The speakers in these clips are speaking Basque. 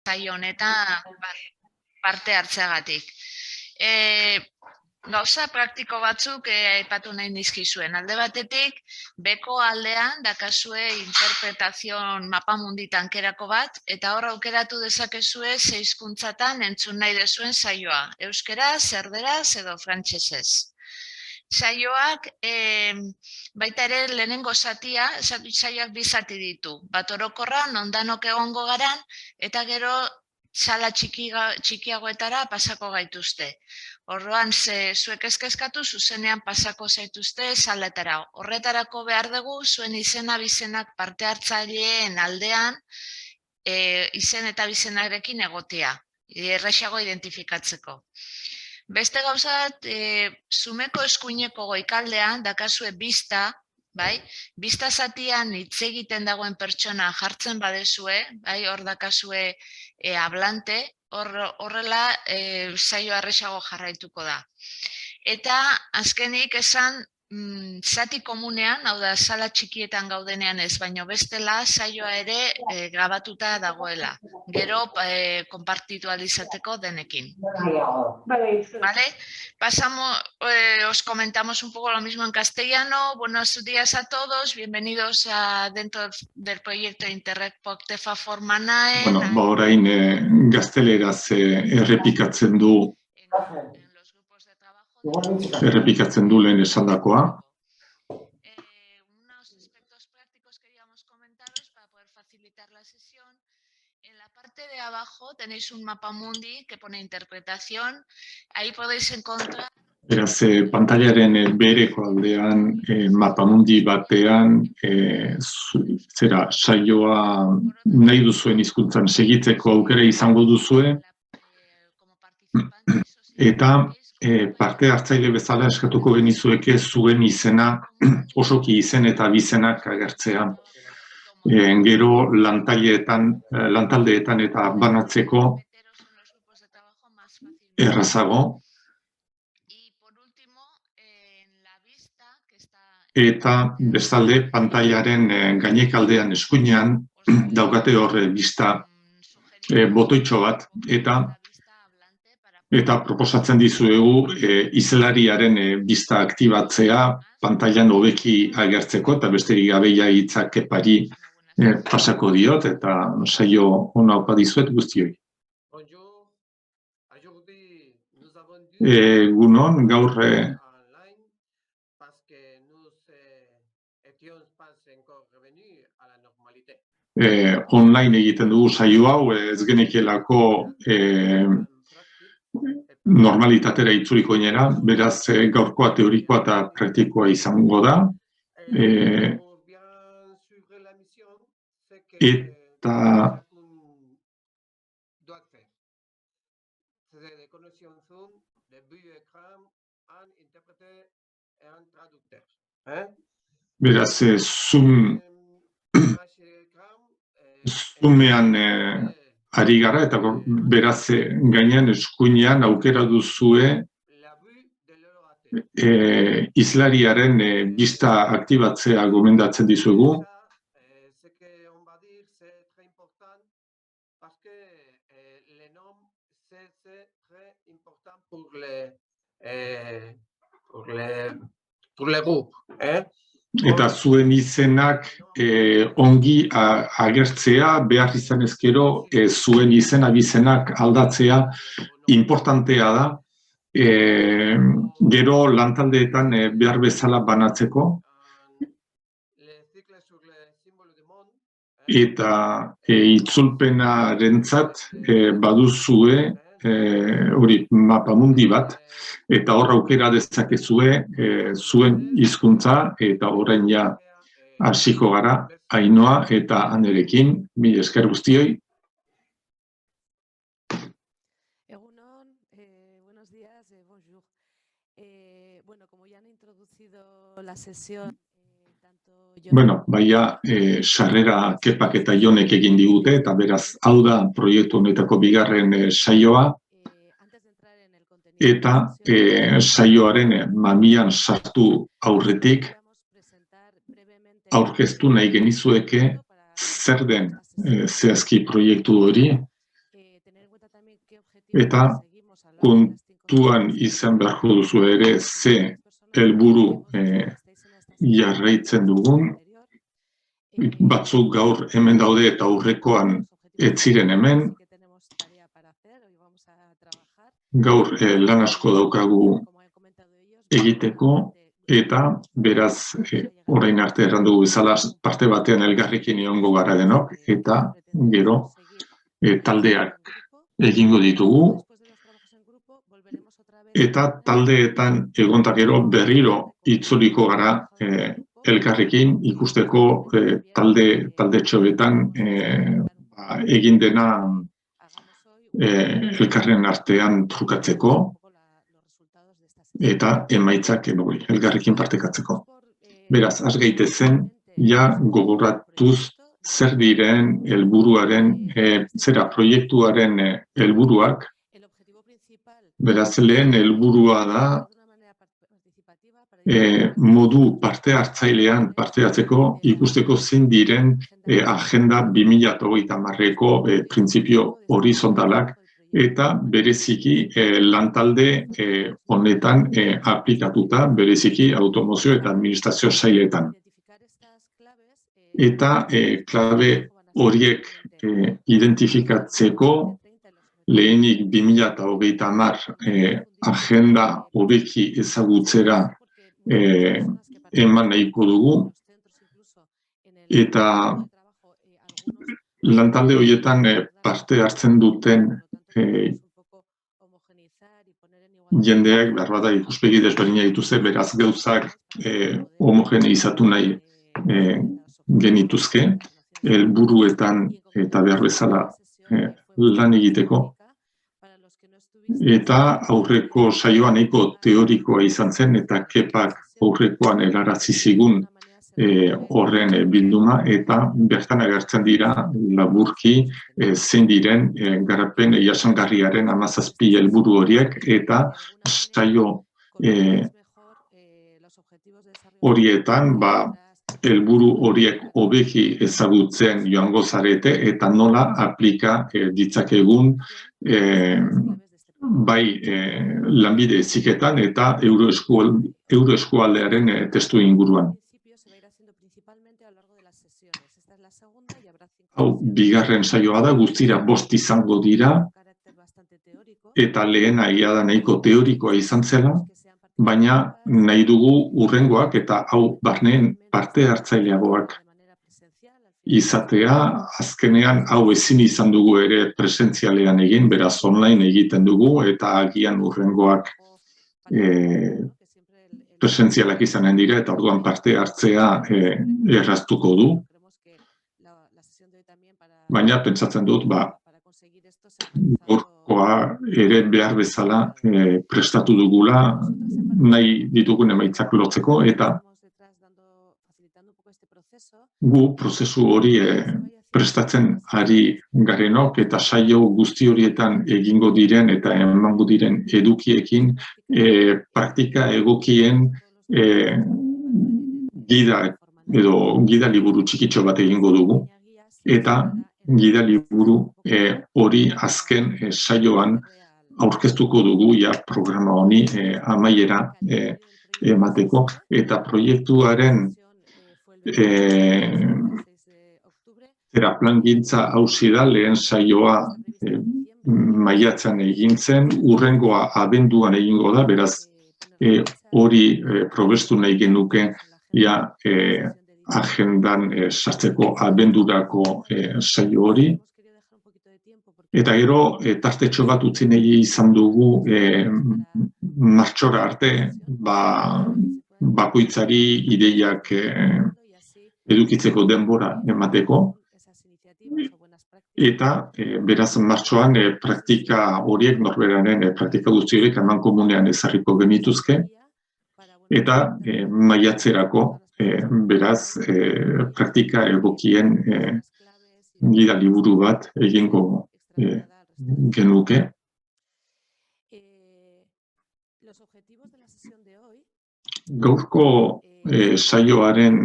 saio honetan parte hartzeagatik. Gauza praktiko batzuk aipatu nahi nizkizuen. Alde batetik, beko aldean dakazue interpretazion mapamundi tankerako bat, eta hor aukeratu dezakezue ze hizkuntzatan entzun nahi dezuen saioa. Euskaraz, erderaz edo frantsesez. Saioak baita ere lehenengo zatia, saioak bi zati ditu. Bat orokorra, nondanok egongo garan, eta gero sala txikiagoetara pasako gaituzte. Orduan, zuek kezkatu, zuzenean pasako zaituzte saletara. Horretarako behar dugu, zuen izena bizenak parte hartzaileen aldean, izen eta bizenarekin egotea, erraxago identifikatzeko. Beste gauzat, zumeko eskuineko goikaldean dakazue bista, bai? Bista zatian hitz egiten dagoen pertsona jartzen badezue, bai? Hor dakazue hablante, horrela saio erraxago jarraituko da. Eta azkenik esan, zati komunean, hau da, sala txikietan gaudenean ez, baino bestela saioa ere grabatuta dagoela. Gero, konpartitu izateko denekin. Vale, os comentamos un poco lo mismo en castellano. Buenos días a todos, bienvenidos dentro del proyecto Interreg Poctefa Formanae. Bueno, orain gazteleraz errepikatzen du lehen esandakoa. Unos aspectos prácticos queríamos comentaros para poder facilitar la sesión. En la parte de abajo tenéis un mapamundi que pone interpretación. Ahí podéis encontrar... Beraz, pantailaren bereko aldean, mapamundi batean, zera, saioa nahi duzuen hizkuntzan segitzeko aukera izango duzue, eta parte hartzaile bezala eskatuko genizueke zuen izena, osoki izen eta bizenak agertzea. Gero lantaldeetan eta banatzeko errazago. Eta bestalde pantailaren gainekaldean eskuinean daukate hor bista botoitxo bat eta proposatzen dizuegu hizlariaren bista aktibatzea pantailan hobeki agertzeko eta besterik gabe hitzak epari pasako diot eta saio ona opa dizuet guztioi. Egunon, gaur online egiten dugu saio hau, ez genekielako normalitatera itzuliko inera, beraz gaurkoa teorikoa eta praktikoa izango da. Eta beraz, Zoomean ari gara eta beraz gainean eskuinean aukera duzue hizlariaren bista aktibatzea gomendatzen dizuegu. Eta zuen izenak ongi agertzea, behar izan ezkero zuen izena bizenak aldatzea importantea da. Gero lantaldeetan behar bezala banatzeko. Eta itzulpenarentzat baduzue hori mapamundi bat, eta hor aukera dezakezue zuen hizkuntza eta orain ja hasiko gara Ainhoa eta Anerekin, mila esker guztioi. Egunon, buenos días, bonjour. Bueno, como ya han introducido la sesión, Bueno, baina sarrera Kepak eta Jonek egin digute, eta beraz hau da proiektu honetako bigarren saioa, eta saioaren mamian sartu aurretik aurkeztu nahi genizueke zer den zehazki proiektu hori, eta kontuan izan beharko duzu ere ze helburu jarraitzen dugun. Batzuk gaur hemen daude eta aurrekoan ez ziren hemen. Gaur lan asko daukagu egiteko eta beraz orain arte errandu bezala parte batean elgarrekin egongo gara denok eta gero taldeak egingo ditugu eta taldeetan egonta gero berriro itzuliko gara elkarrekin ikusteko talde txobetan egin dena elkarren artean trukatzeko eta emaitzak elkarrekin partekatzeko. Beraz, has gaitezen, ja gogoratuz zer diren helburuaren, proiektuaren helburuak. Beraz, lehen helburua da modu parte hartzailean parte hartzeko ikusteko zein diren agenda 2030-eko printzipio horizontalak eta bereziki lantalde honetan aplikatuta, bereziki automozio eta administrazio sailetan. Eta klabe horiek identifikatzeko lehenik 2030 agenda hobeki ezagutzera eman nahiko dugu eta lantalde horietan parte hartzen duten jendeak beharbada ikuspegi desberdina dituzte, beraz gauzak homogeneizatu nahi genituzke, helburuetan eta behar bezala lan egiteko. Eta aurreko saioa nahiko teorikoa izan zen eta kepak aurrekoan helarazi zigun horren bilduma eta bertan agertzen dira laburki zein diren garapen jasangarriaren 17 helburu horiek eta saio horietan helburu horiek hobeki ezagutzen joango zarete eta nola aplika ditzakegun bai lanbide heziketan eta euroeskualdearen testu inguruan. Hau, bigarren saioa da, guztira 5 izango dira, eta lehena ia da nahiko teorikoa izan zela, baina nahi dugu hurrengoak eta hau barneen parte hartzaileagoak izatea, azkenean hau ezin izan dugu ere presentzialean egin, beraz online egiten dugu eta agian hurrengoak presentzialak izanen dira eta orduan parte hartzea erraztuko du. Baina pentsatzen dut, gaurkoa ere behar bezala prestatu dugula nahi ditugun emaitzak lotzeko eta gu prozesu hori prestatzen ari garenok eta saio guzti horietan egingo diren eta emango diren edukiekin praktika egokien gida liburu txikitxo bat egingo dugu eta gida liburu hori azken saioan aurkeztuko dugu ja programa honi amaiera emateko eta proiektuaren plangintza hausi da, lehen saioa maiatzean egin zen, hurrengoa abenduan egingo da, beraz hori probestu nahi genuke agendan sartzeko abendurako saio hori. Eta gero, tartetxo bat utzi nahi izan dugu martxora arte, bakoitzari ideiak edukitzeko denbora emateko. Eta beraz martxoan praktika horiek norberaren praktika guzti horiek amankomunean ezarriko genituzke eta maiatzerako beraz praktika egokien gida liburu bat egingo genuke. Gaurko saioaren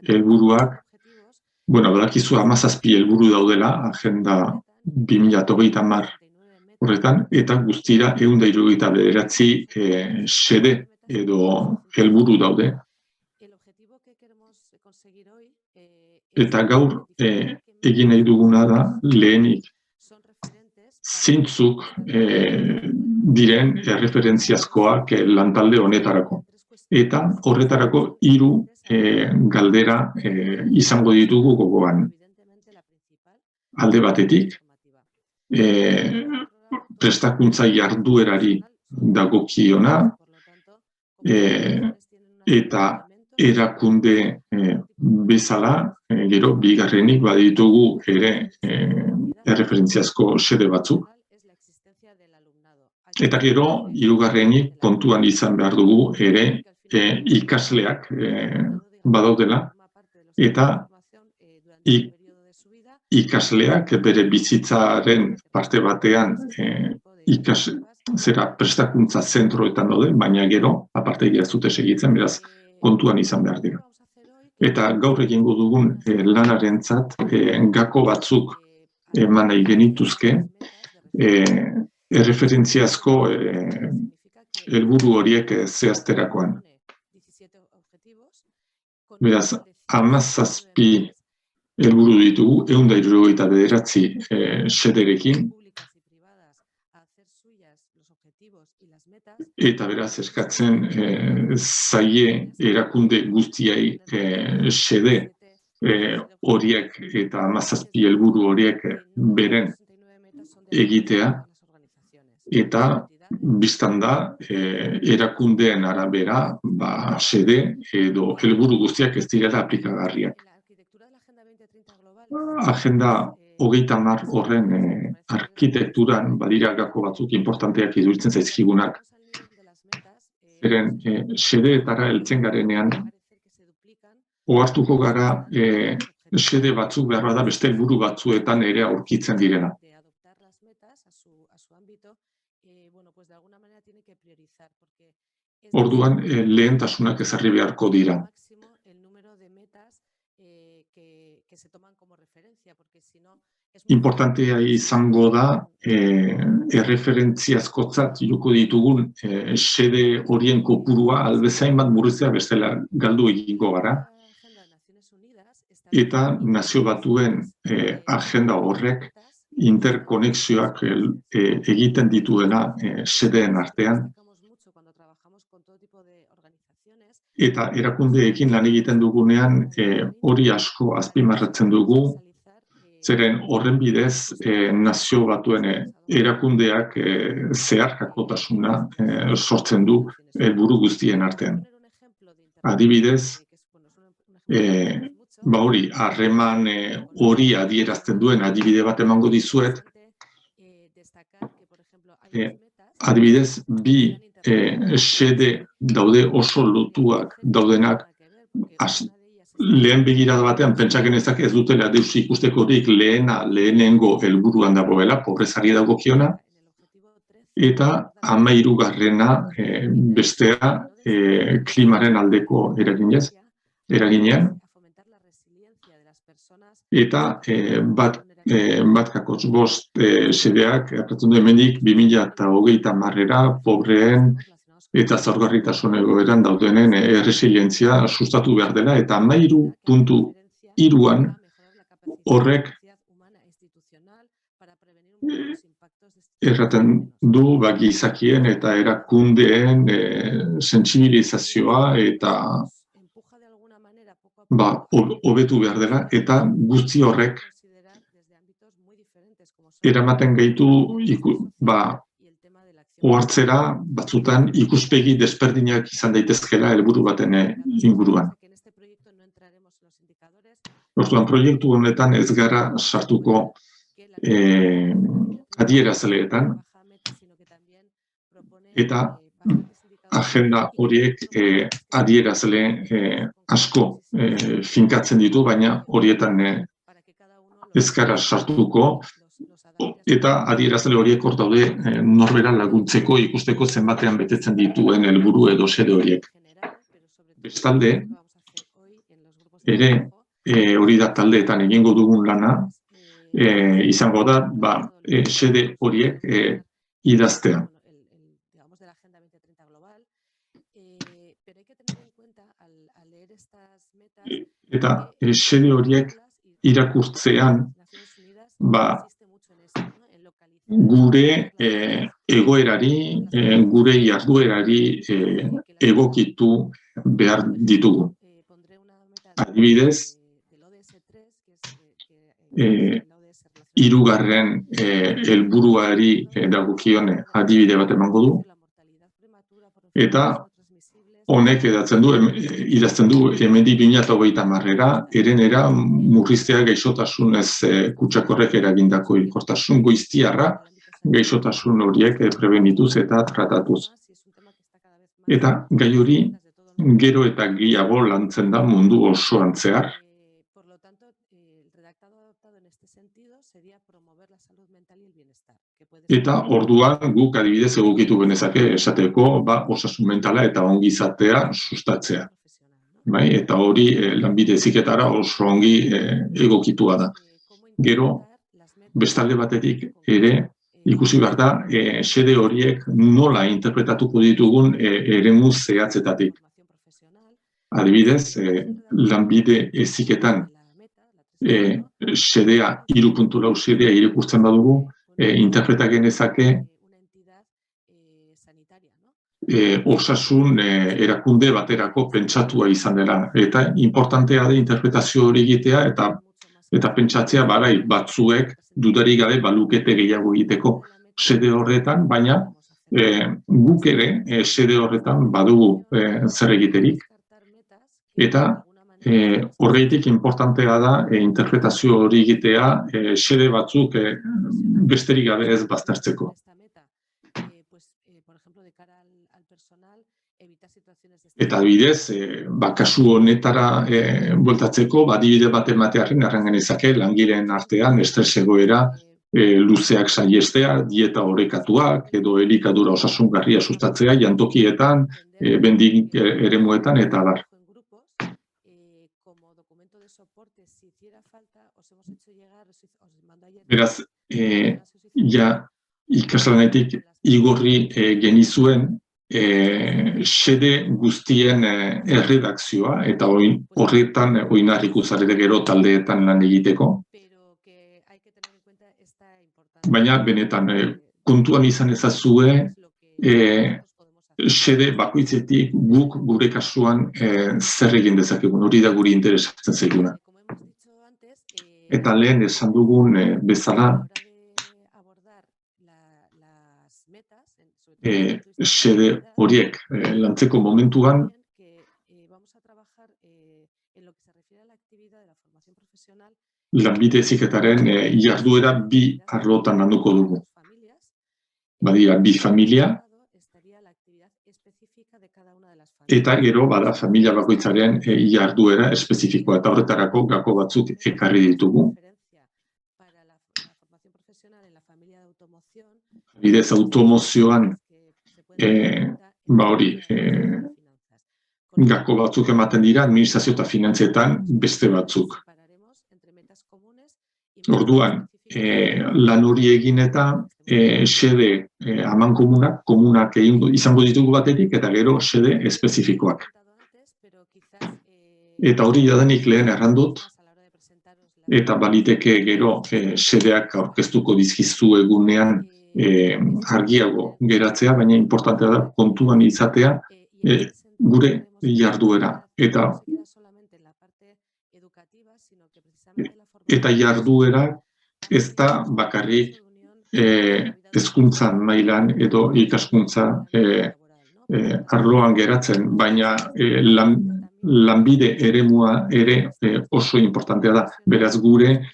helburuak, badakizu 17 helburu daudela, agenda 2030 horretan, eta guztira 179 xede edo helburu daude. Eta gaur egin nahi duguna da lehenik zeintzuk diren erreferentziazkoak lantalde honetarako. Eta horretarako 3 galdera izango ditugu gogoan. Alde batetik, prestakuntza jarduerari dagokiona eta erakunde bezala, gero bigarrenik baditugu ere erreferentziazko xede batzuk. Eta gero, 3. kontuan izan behar dugu ere ikasleak badaudela, eta ikasleak bere bizitzaren parte batean prestakuntza zentroetan daude, baina gero, aparte ez dute segitzen, beraz, kontuan izan behar dira. Eta gaur egingo dugun lanarentzat gako batzuk eman nahi genituzke, erreferentziazko helburu horiek zehazterakoan. Beraz, 17 helburu ditugu, 179 xederekin, eta beraz eskatzen zaie erakunde guztiai xede horiek eta 17 helburu horiek beren egitea, eta biztan da erakundeen arabera xede edo helburu guztiak ez direla aplikagarriak. Agenda 30 horren arkitekturan badira gako batzuk importanteak iruditzen zaizkigunak. Zeren xedeetara heltzen garenean, ohartuko gara xede batzuk behar bada beste helburu batzuetan ere aurkitzen direla. Orduan, lehentasunak ezarri beharko dira. Importantea izango da erreferentziazkotzat joko ditugun xede horien kopurua albezain bat murriztea bestela galdu egingo gara. Eta Nazio Batuen agenda horrek interkonexioak egiten dituela xedeen artean. Eta erakundeekin lan egiten dugunean hori asko azpimarratzen dugu, zeren horren bidez Nazio Batuen erakundeak zeharkakotasuna sortzen du helburu guztien artean. Adibidez, hori harreman hori adierazten duen adibide bat emango dizuet. Adibidez, 2 xede daude oso lotuak daudenak, lehen begirada batean pentsa genezak ez dutela deus ikustekorik lehenengo helburuan dagoela, pobrezari dagokiona, eta 13. Bestea klimaren aldeko eraginean, eta bat kakotx 5 xedeak apratzen du hemendik 2030 pobreen eta zaurgarritasun egoeran daudenen erresilientzia sustatu behar dela, eta 13.3an horrek erraten du gizakien eta erakundeen sentsibilizazioa eta hobetu behar dela, eta guzti horrek eramaten gaitu ohartzera batzutan ikuspegi desberdinak izan daitezkela helburu baten inguruan. Orduan, proiektu honetan ez gara sartuko adierazleetan, eta agenda horiek adierazle asko finkatzen ditu, baina horietan ez gara sartuko, eta adierazle horiek hor daude norbera laguntzeko ikusteko zenbatean betetzen dituen helburu edo xede horiek. Bestalde, ere hori da taldeetan egingo dugun lana, izango da, xede horiek idaztea. Digamos, de la Agenda 2030 global, pero hay que tener en cuenta al leer estas metas Eta xede horiek irakurtzean, gure egoerari, gure jarduerari egokitu behar ditugu. Adibidez, hirugarren helburuari dagokion adibide bat emango du, eta honek idazten du hemendik 2030era, herenera murriztea gaixotasunez kutsakorrek eragindako hilkortasun goiztiarra, gaixotasun horiek prebenituz eta tratatuz. Eta gai hori gero eta gehiago lantzen da mundu osoan zehar. Eta orduan guk adibidez egokitu genezake esateko osasun mentala eta ongizatea sustatzea. Bai? Eta hori lanbide heziketara oso ongi egokitua da. Gero, bestalde batetik ere ikusi behar da xede horiek nola interpretatuko ditugun eremu zehatzetatik. Adibidez, lanbide heziketan xedea 3.4 xedea irakurtzen badugu, interpreta genezake osasun erakunde baterako pentsatua izan dela. Eta importantea da interpretazio hori egitea eta pentsatzea batzuek dudarik gabe balukete gehiago egiteko xede horretan, baina guk ere xede horretan badugu zer egiterik. Eta horreitik importantea da interpretazio hori egitea xede batzuk besterik gabe ez baztertzeko. Eta adibidez, kasu honetara bueltatzeko, adibide bat ematearen erran genezake langileen artean estres egoera luzeak saihestea, dieta orekatuak edo elikadura osasungarria sustatzea jantokietan, bendik eremuetan eta abar. Beraz, ikaslanetik igorri genizuen xede guztien erredakzioa eta horretan oinarriku zarete gero taldeetan lan egiteko. Baina benetan kontuan izan ezazue xede bakoitzetik guk gure kasuan zer egin dezakegun, hori da guri interesatzen zaiguna. Eta lehen esan dugun bezala xede horiek lantzeko momentuan lanbide heziketaren jarduera bi arlotan landuko dugu. Badira bi familia eta gero bada familia bakoitzaren jarduera espezifikoa eta horretarako gako batzuk ekarri ditugu. Bidez automozioan gako batzuk ematen dira, administrazio eta finantzietan beste batzuk. Orduan, lan hori egin eta xede komunak izango ditugu batetik eta gero xede espezifikoak. Eta hori jadanik lehen errandut, eta baliteke gero xedeak aurkeztuko dizkizu egunean argiago geratzea, baina importantea da kontuan izatea gure jarduera. Eta jarduera ez da bakarrik hezkuntzan mailan edo ikaskuntza arloan geratzen, baina lanbide eremua ere oso importantea da. Beraz gure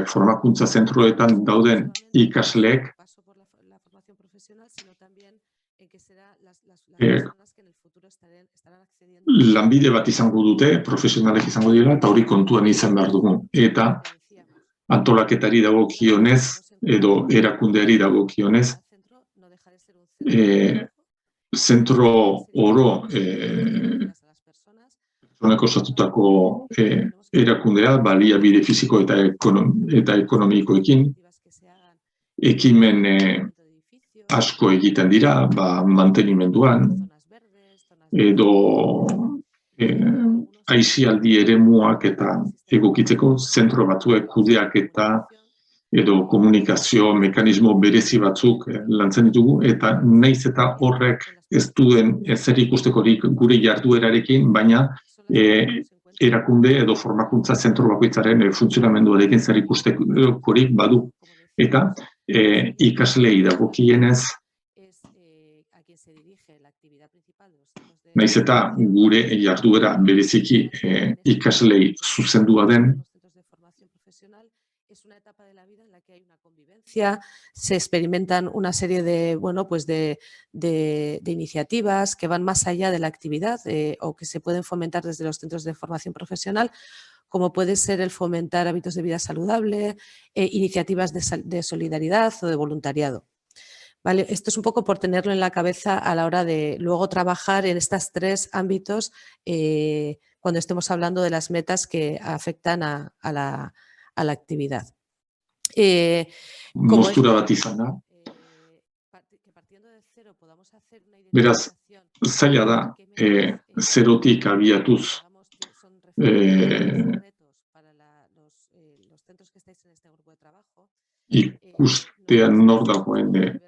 formakuntza zentroetan dauden ikasleek lanbide bat izango dute, profesionalek izango dira, eta hori kontuan izan behar dugu. Eta antolaketari dagokionez, edo erakundeari dagokionez, zentro oro pertsoneko osatutako erakundea, baliabide fisiko eta ekonomikoekin, ekimen asko egiten dira, mantenimenduan, edo aisialdi eremuak eta egokitzeko zentro batzuek kudeaketa edo komunikazio mekanismo berezi batzuk lantzen ditugu, eta naiz eta horrek ez duen ezer ikustekorik gure jarduerarekin, baina erakunde edo formakuntza zentro bakoitzaren funtzionamenduarekin zer ikustekorik badu. Eta ikaslei dagokienez, naiz eta gure jarduera bereziki ikaslei zuzendua den, se experimentan una serie de iniciativas que van más allá de la actividad o que se pueden fomentar desde los centros de formación profesional, como puede ser el fomentar hábitos de vida saludable, iniciativas de solidaridad o de voluntariado. ¿Vale? Esto es un poco por tenerlo en la cabeza a la hora de luego trabajar en estos tres ámbitos cuando estemos hablando de las metas que afectan a la actividad. Moztura bat izan da. Beraz, zaila da, zerotik abiatuz ikustean nor dagoen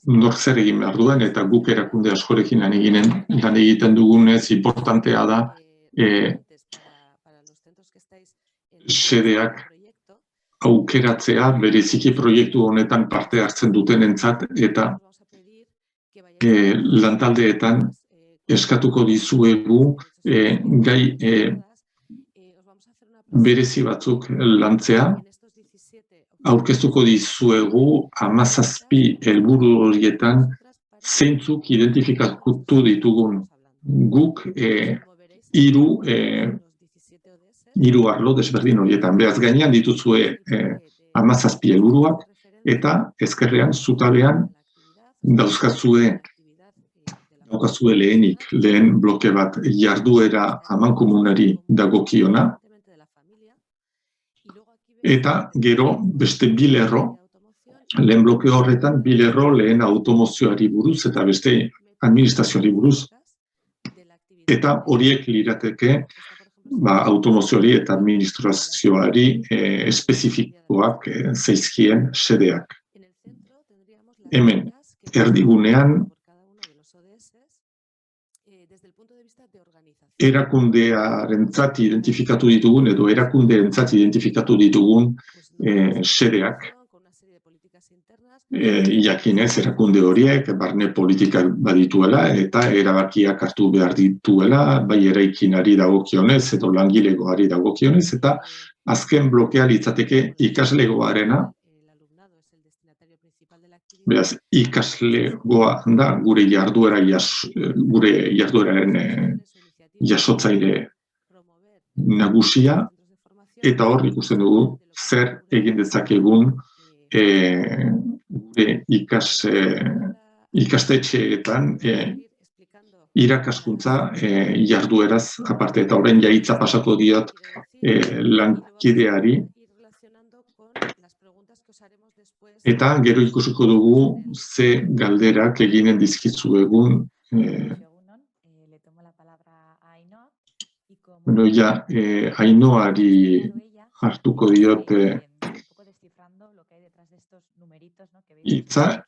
nor zer egin behar duen, eta guk erakunde askorekin lan egiten dugunez, importantea da xedeak aukeratzea bereziki proiektu honetan parte hartzen dutenentzat, eta lantaldeetan eskatuko dizuegu gai berezi batzuk lantzea, aurkeztuko dizuegu 17 helburu horietan zeintzuk identifikatu ditugun. Guk 3 arlo desberdin horietan. Beraz gainean dituzue 17 helburuak, eta ezkerrean, zutabean, daukazue lehen bloke bat jarduera amankomunari dagokiona, eta gero beste 2 lerro, lehen bloke horretan 2 lerro lehen automozioari buruz eta beste administrazioari buruz, eta horiek lirateke automozioari eta administrazioari espezifikoak zaizkien xedeak. Hemen, erdigunean, erakundearentzat identifikatu ditugun edo erakundeentzat identifikatu ditugun xedeak. Jakinez, erakunde horiek barne politikak badituela eta erabakiak hartu behar dituela, bai eraikinari dagokionez edo langilegoari dagokionez, eta azken blokea litzateke ikaslegoarena. Beraz, ikaslegoa da gure jardueraren jasotzaile nagusia, eta hor ikusten dugu zer egin dezakegun gure ikastetxeetan irakaskuntza jardueraz aparte, eta orain hitza pasako diot lankideari, eta gero ikusiko dugu ze galderak eginen dizkizuegun. Ainoari hartuko diot hitza,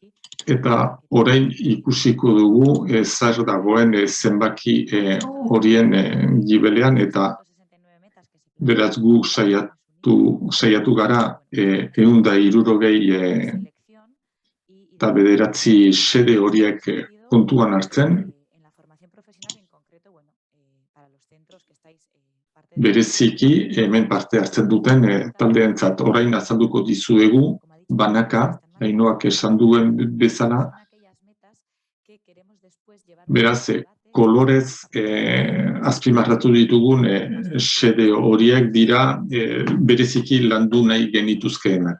eta orain ikusiko dugu zer dagoen zenbaki horien gibelean, eta beraz gu saiatu gara 169 xede horiek kontuan hartzen, bereziki hemen parte hartzen duten taldeentzat. Orain azalduko dizuegu banaka, Ainoak esan duen bezala, beraz, kolorez azpimarratu ditugun xede horiek dira bereziki landu nahi genituzkeenak.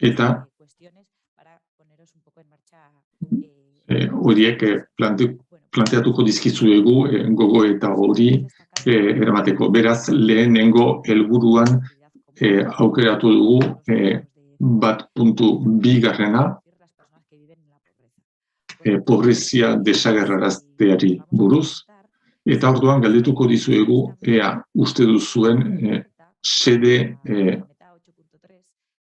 Eta horiek planteatuko dizkizuegu gogoeta hori eramateko. Beraz, lehenengo helburuan aukeratu dugu 1.2 pobrezia desagerrarazteari buruz, eta orduan galdetuko dizuegu ea uste duzuen sede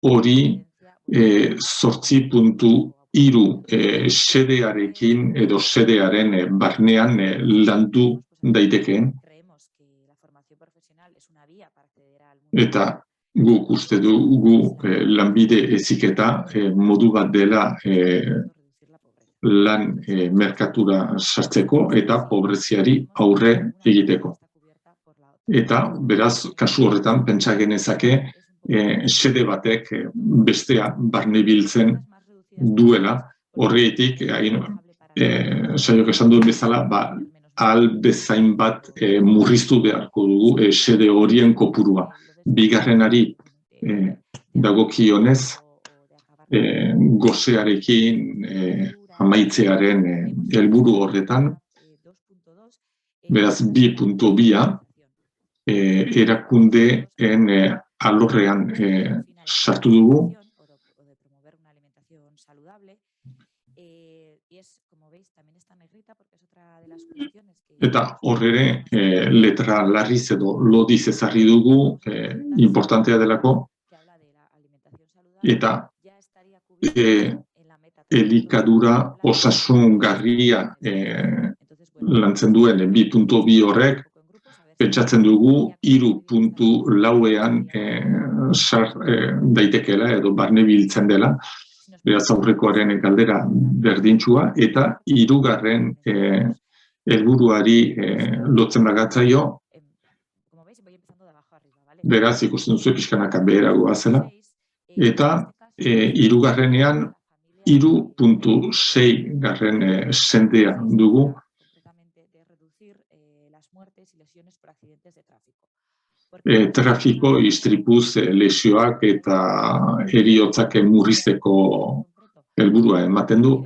hori 8.3 sedearekin edo sedearen barnean landu daitekeen. Eta guk uste dugu lanbide heziketa modu bat dela lan merkatura sartzeko eta pobreziari aurre egiteko. Eta beraz, kasu horretan, pentsa genezake sede batek bestea barne biltzen duela, horretik, saiok esan duen bezala, ahal bezain bat murriztu beharko dugu sede horien kopurua. Bigarrenari dagokionez, gosearekin amaitzearen helburu horretan, beraz 2.2 erakundeen alorrean sartu dugu. Eta horre letra larriz edo lodiz ezarri dugu, importantea delako, eta elikadura osasungarria lantzen duen 2.2 horrek, pentsatzen dugu 3.4ean daitekela edo barne biltzen dela, beraz aurrekoaren galdera berdintsua, eta 3. helburuari lotzen bagatzaio, beraz ikusten duzu pixkanaka beheragoa zela, eta 3. 3.6 sendea dugu, trafiko, istripuz, lesioak eta heriotzak murrizteko helburua ematen du,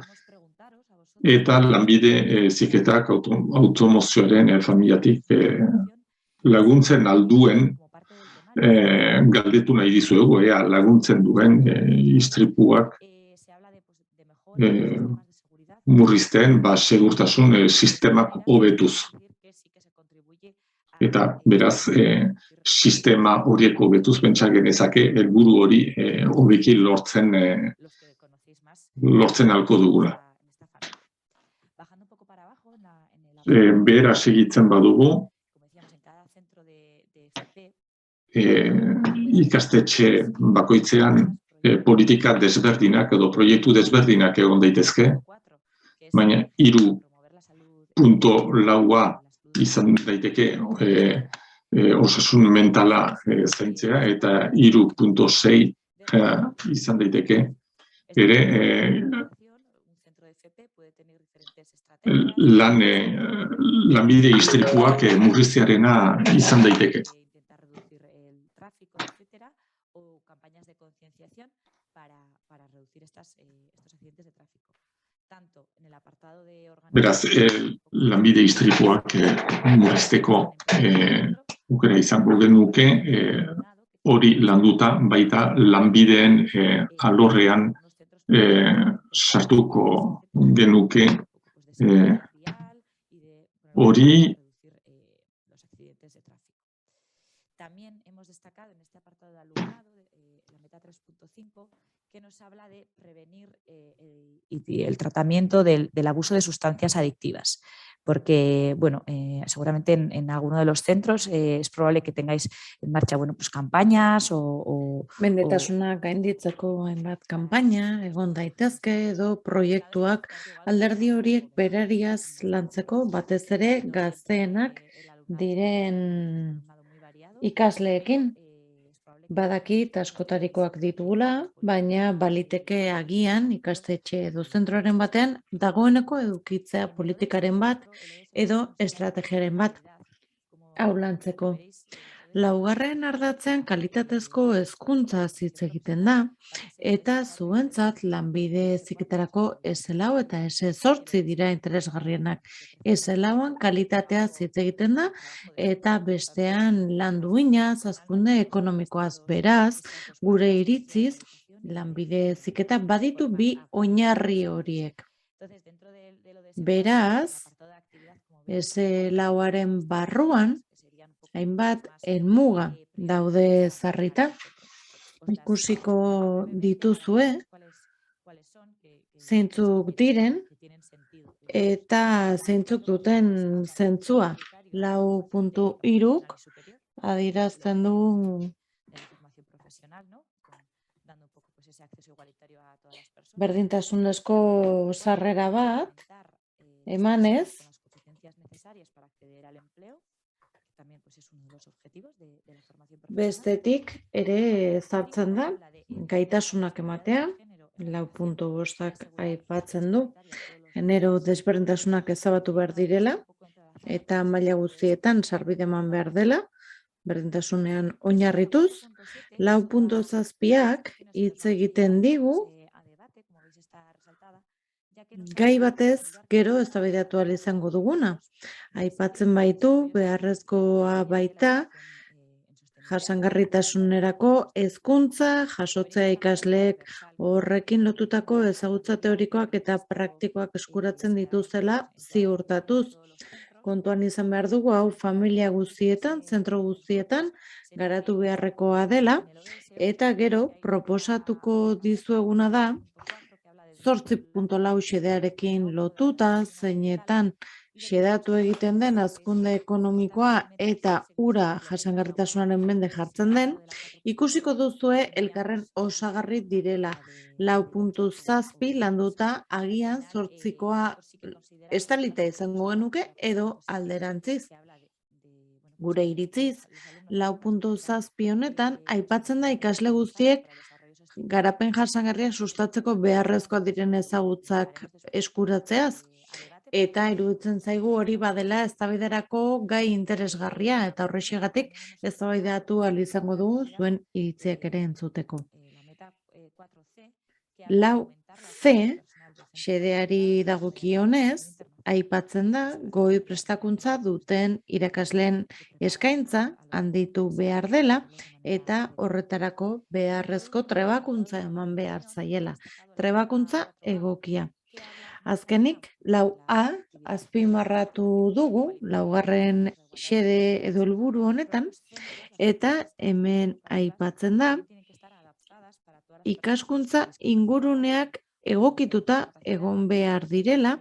eta lanbide heziketak automozioaren familiatik laguntzen alduen galdetu nahi dizuegu, laguntzen duen istripuak murrizten segurtasun sistemak hobetuz. Eta beraz, sistema horiek hobetuz pentsa genezake helburu hori hobeki lortzen ahalko dugula. Behera segitzen badugu, ikastetxe bakoitzean politika desberdinak edo proiektu desberdinak egon daitezke, baina 3.4 izan daiteke osasun mentala zaintzea, eta 3.6 izan daiteke ere lanbide istripuak murriztearena izan daiteke. Beraz, lanbide istripuak murrizteko aukera izango genuke, hori landuta baita lanbideen alorrean sartuko genuke hori. También hemos destacado en este apartado de alumnado, la meta 3.5, que nos habla de prevenir el tratamiento del abuso de sustancias adictivas. Porque, bueno, seguramente en alguno de los centros es probable que tengáis en marcha, bueno, pues campañas o Mendetasuna gainditzeko hainbat kanpaina egon daitezke edo proiektuak alderdi horiek berariaz lantzeko, batez ere gazteenak diren ikasleekin. Badakit askotarikoak ditugula, baina baliteke agian ikastetxe edo zentroaren batean dagoeneko edukitzea politikaren bat edo estrategiaren bat hau lantzeko. Laugarren ardatzean kalitatezko hezkuntza hitz egiten da, eta zuentzat lanbide heziketarako S4 eta S8 dira interesgarrienak. S4an kalitatea hitz egiten da, eta bestean lan duinaz, hazkunde ekonomikoaz, beraz, gure iritziz, lanbide heziketa baditu bi oinarri horiek. Beraz, S4aren barruan, hainbat helmuga daude zarrita, ikusiko dituzue, zeintzuk diren, eta zeintzuk duten zentzua. 4.3 adierazten du berdintasunezko sarrera bat, emanez, bestetik ere sartzen da gaitasunak ematea, 4.5 aipatzen du, genero desberdintasunak ezabatu behar direla, eta maila guztietan sarbide eman behar dela, berdintasunean oinarrituz, 4.7ak hitz egiten digu, gai batez gero eztabaidatu ahal izango duguna. Aipatzen baitu beharrezkoa baita jasangarritasunerako hezkuntza, jasotzea ikasleek horrekin lotutako ezagutza teorikoak eta praktikoak eskuratzen dituzela ziurtatuz. Kontuan izan behar dugu hau familia guztietan, zentro guztietan garatu beharrekoa dela, eta gero proposatuko dizueguna da 8.4 xedearekin lotuta, zeinetan xedatu egiten den hazkunde ekonomikoa eta ura jasangarritasunaren mende jartzen den, ikusiko duzue elkarren osagarri direla. 4.7 landuta agian 8koa estalita izango genuke edo alderantziz. Gure iritziz, 4.7 honetan aipatzen da ikasle guztiek garapen jasangarria sustatzeko beharrezkoa diren ezagutzak eskuratzeaz, eta iruditzen zaigu hori badela eztabaidarako gai interesgarria, eta horrexegatik eztabaidatu ahal izango dugu zuen iritziak ere entzuteko. 4C xedeari dagokionez, aipatzen da goi prestakuntza duten irakasleen eskaintza handitu behar dela eta horretarako beharrezko trebakuntza eman behar zaiela. Trebakuntza egokia. Azkenik, 4A azpimarratu dugu, 4. xede edo helburu honetan, eta hemen aipatzen da ikaskuntza inguruneak egokituta egon behar direla,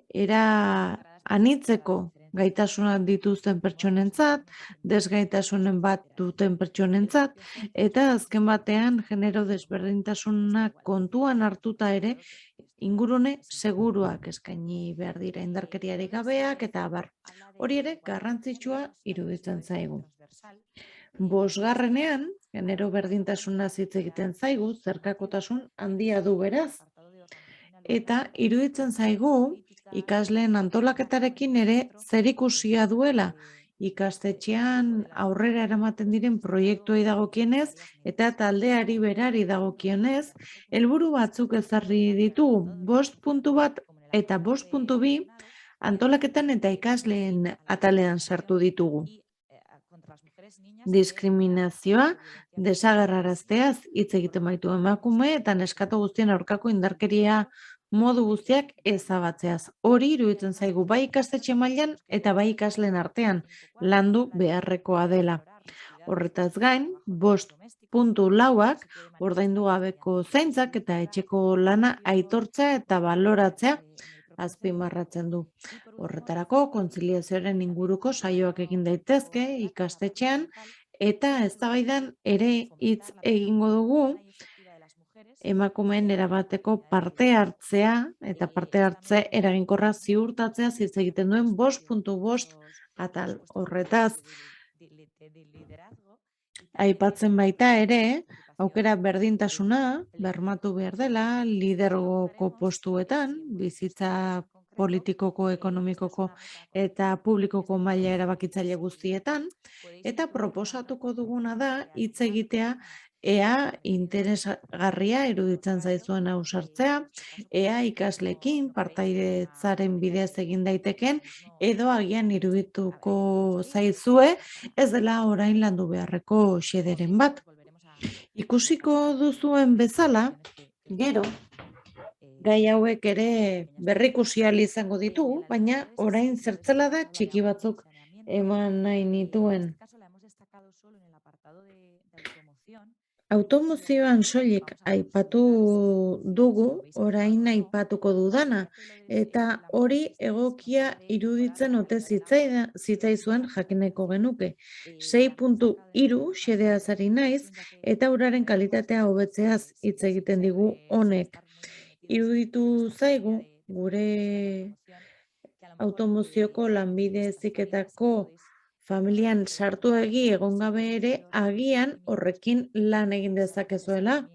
era anitzeko gaitasunak dituzten pertsonentzat, desgaitasunen bat duten pertsonentzat, eta azken batean genero desberdintasunak kontuan hartuta ere ingurune seguruak eskaini behar dira, indarkeriarik gabeak eta abar. Hori ere garrantzitsua iruditzen zaigu. 5. genero berdintasuna hitz egiten zaigu, zerkakotasun handia du beraz. Eta iruditzen zaigu ikasleen antolaketarekin ere zerikusia duela, ikastetxean aurrera eramaten diren proiektuei dagokienez eta taldeari berari dagokionez, helburu batzuk ezarri ditugu 5.1 eta 5.2 antolaketan eta ikasleen atalean sartu ditugu. Diskriminazioa desagerrarazteaz hitz egiten baitu emakume eta neskato guztien aurkako indarkeria modu guztiak ezabatzeaz. Hori iruditzen zaigu bai ikastetxe mailan eta bai ikasleen artean landu beharrekoa dela. Horretaz gain, 5.4ak ordaindu gabeko zaintzak eta etxeko lana aitortzea eta baloratzea azpimarratzen du. Horretarako kontziliazioaren inguruko saioak egin daitezke ikastetxean eta eztabaidan ere hitz egingo dugu emakumeen erabateko parte hartzea eta parte hartze eraginkorra ziurtatzea hitz egiten duen 5.5 atal. Horretaz aipatzen baita ere aukera berdintasuna bermatu behar dela lidergoko postuetan, bizitza politikoko, ekonomikoko eta publikoko maila erabakitzaile guztietan, eta proposatuko duguna da hitz egitea ea interesgarria iruditzen zaizuen ausartzea, ea ikasleekin partaidetzaren bidez egin daiteken, edo agian irudituko zaizue ez dela orain landu beharreko xederen bat. Ikusiko duzuen bezala, gero, gai hauek ere berrikusi ahal izango ditugu, baina orain zertzela da txiki batzuk eman nahi nituen. Automozioan soilik aipatu dugu orain aipatuko dudana, eta hori egokia iruditzen ote zitzaizuen jakineko genuke. 6.3 xedeaz ari naiz, eta uraren kalitatea hobetzeaz hitz egiten digu honek. Iruditu zaigu gure automozioko lanbide heziketako familian sartu egon gabe ere agian horrekin lan egin dezakezuela.